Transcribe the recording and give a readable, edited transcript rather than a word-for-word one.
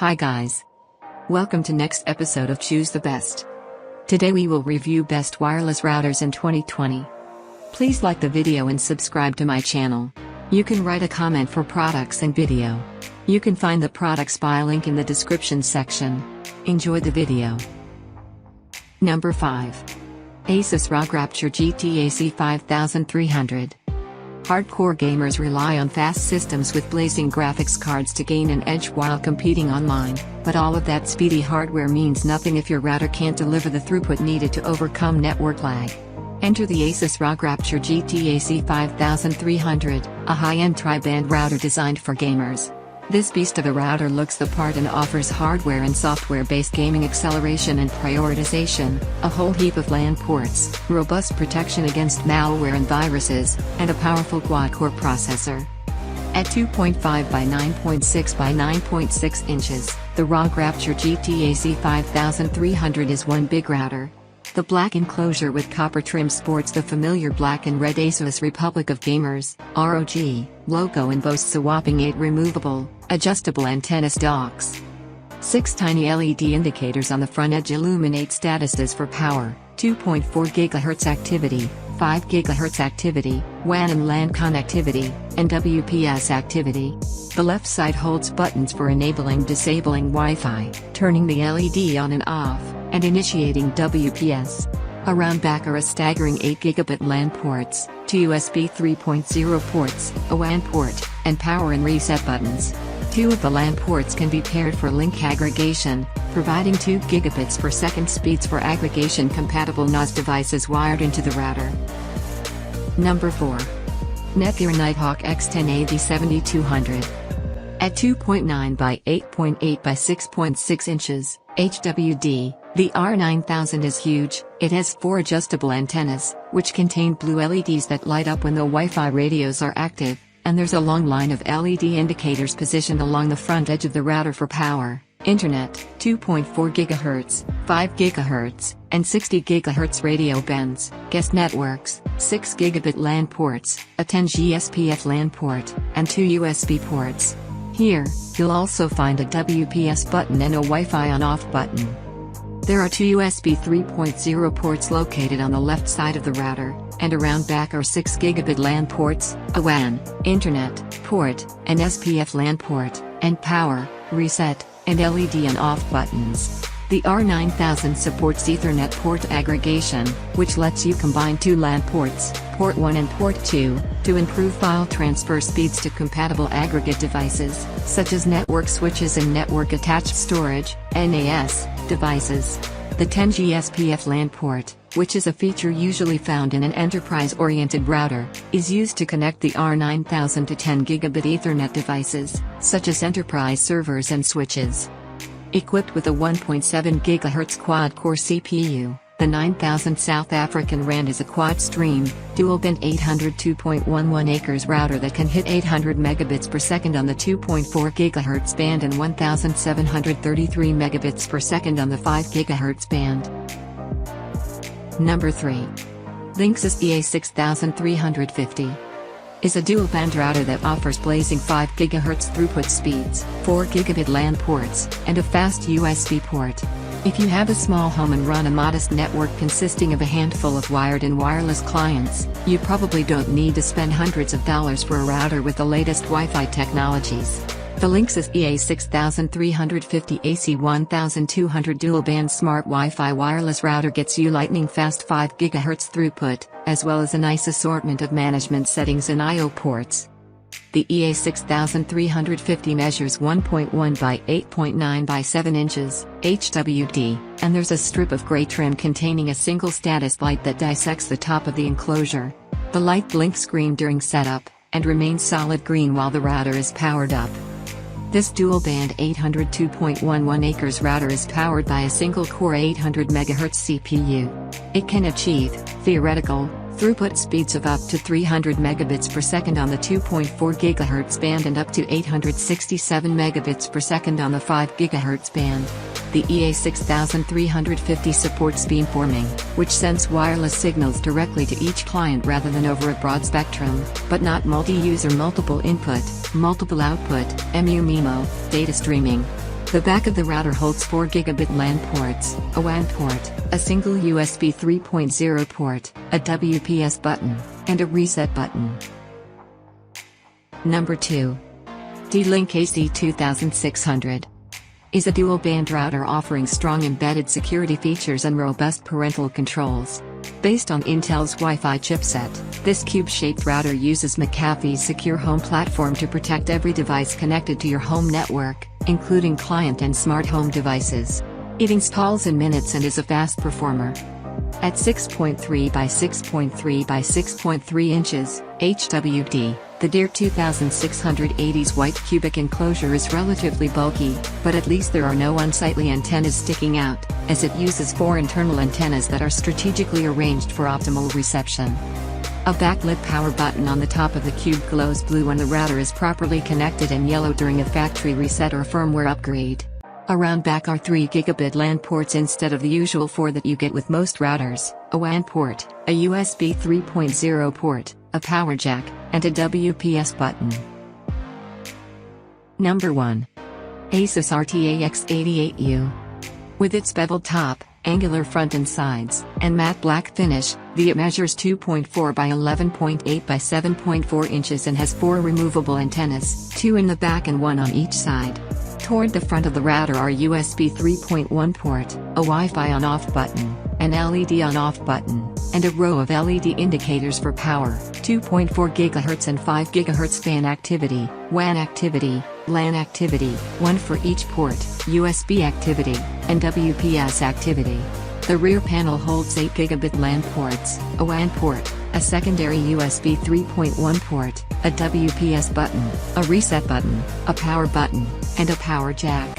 Hi guys. Welcome to next episode of Choose the Best. Today we will review best wireless routers in 2020. Please like the video and subscribe to my channel. You can write a comment for products and video. You can find the products by link in the description section. Enjoy the video. Number 5. Asus ROG Rapture GT AC2600. Hardcore gamers rely on fast systems with blazing graphics cards to gain an edge while competing online, but all of that speedy hardware means nothing if your router can't deliver the throughput needed to overcome network lag. Enter the Asus ROG Rapture GT AC2600, a high-end tri-band router designed for gamers. This beast of a router looks the part and offers hardware and software-based gaming acceleration and prioritization, a whole heap of LAN ports, robust protection against malware and viruses, and a powerful quad-core processor. At 2.5 by 9.6 by 9.6 inches, the ROG Rapture GT AC2600 is one big router. The black enclosure with copper trim sports the familiar black and red Asus Republic of Gamers (ROG) logo and boasts a whopping 8 removable, adjustable antennas docks. 6 tiny LED indicators on the front edge illuminate statuses for power, 2.4 GHz activity, 5 GHz activity, WAN and LAN connectivity, and WPS activity. The left side holds buttons for enabling disabling Wi-Fi, turning the LED on and off, and initiating WPS. Around back are a staggering 8 gigabit LAN ports, 2 USB 3.0 ports, a WAN port, and power and reset buttons. 2 of the LAN ports can be paired for link aggregation, providing 2 gigabits per second speeds for aggregation-compatible NOS devices wired into the router. Number 4. NETGEAR Nighthawk X10 AD7200. At 2.9 by 8.8 by 6.6 inches, HWD, the R9000 is huge. It has 4 adjustable antennas, which contain blue LEDs that light up when the Wi-Fi radios are active, and there's a long line of LED indicators positioned along the front edge of the router for power, internet, 2.4 GHz, 5 GHz, and 60 GHz radio bands, guest networks, 6 gigabit LAN ports, a 10G SPF LAN port, and 2 USB ports. Here, you'll also find a WPS button and a Wi-Fi on-off button. There are 2 USB 3.0 ports located on the left side of the router, and around back are 6 gigabit LAN ports, a WAN, internet, port, an SPF LAN port, and power, reset, and LED on-off buttons. The R9000 supports Ethernet port aggregation, which lets you combine 2 LAN ports, port 1 and port 2, to improve file transfer speeds to compatible aggregate devices, such as network switches and network-attached storage (NAS) devices. The 10G SPF LAN port, which is a feature usually found in an enterprise-oriented router, is used to connect the R9000 to 10 gigabit Ethernet devices, such as enterprise servers and switches. Equipped with a 1.7 GHz quad-core CPU, the 9000 South African RAN is a quad-stream, dual-band 802.11 acres router that can hit 800 megabits per second on the 2.4 GHz band and 1733 megabits per second on the 5 GHz band. Number 3. LINX's EA6350 is a dual-band router that offers blazing 5 GHz throughput speeds, 4 gigabit LAN ports, and a fast USB port. If you have a small home and run a modest network consisting of a handful of wired and wireless clients, you probably don't need to spend hundreds of dollars for a router with the latest Wi-Fi technologies. The LINX's EA6350 AC1200 dual-band smart Wi-Fi wireless router gets you lightning-fast 5 GHz throughput, as well as a nice assortment of management settings and I/O ports. The EA6350 measures 1.1 by 8.9 by 7 inches, HWD, and there's a strip of gray trim containing a single status light that dissects the top of the enclosure. The light blinks green during setup, and remains solid green while the router is powered up. This dual-band 802.11 acres router is powered by a single-core 800 MHz CPU. It can achieve, theoretical, throughput speeds of up to 300 megabits per second on the 2.4 GHz band and up to 867 megabits per second on the 5 GHz band. The EA6350 supports beamforming, which sends wireless signals directly to each client rather than over a broad spectrum, but not multi-user multiple input, multiple output, MU-MIMO, data streaming. The back of the router holds 4 gigabit LAN ports, a WAN port, a single USB 3.0 port, a WPS button, and a reset button. Number 2. DLink AC2600 is a dual-band router offering strong embedded security features and robust parental controls. Based on Intel's Wi-Fi chipset, this cube-shaped router uses McAfee's secure home platform to protect every device connected to your home network, including client and smart home devices. It installs in minutes and is a fast performer. At 6.3 by 6.3 by 6.3 inches, HWD, the DLink 2600's white cubic enclosure is relatively bulky, but at least there are no unsightly antennas sticking out, as it uses 4 internal antennas that are strategically arranged for optimal reception. A backlit power button on the top of the cube glows blue when the router is properly connected and yellow during a factory reset or firmware upgrade. Around back are 3 gigabit LAN ports instead of the usual 4 that you get with most routers, a WAN port, a USB 3.0 port, a power jack, and a WPS button. Number 1. Asus RTAX88U. With its beveled top, angular front and sides, and matte black finish, it measures 2.4 by 11.8 by 7.4 inches and has 4 removable antennas, 2 in the back and 1 on each side. Toward the front of the router are USB 3.1 port, a Wi-Fi on-off button, an LED on-off button, and a row of LED indicators for power, 2.4 GHz and 5 GHz fan activity, WAN activity, LAN activity, 1 for each port, USB activity, and WPS activity. The rear panel holds 8 gigabit LAN ports, a WAN port, a secondary USB 3.1 port, a WPS button, a reset button, a power button, and a power jack.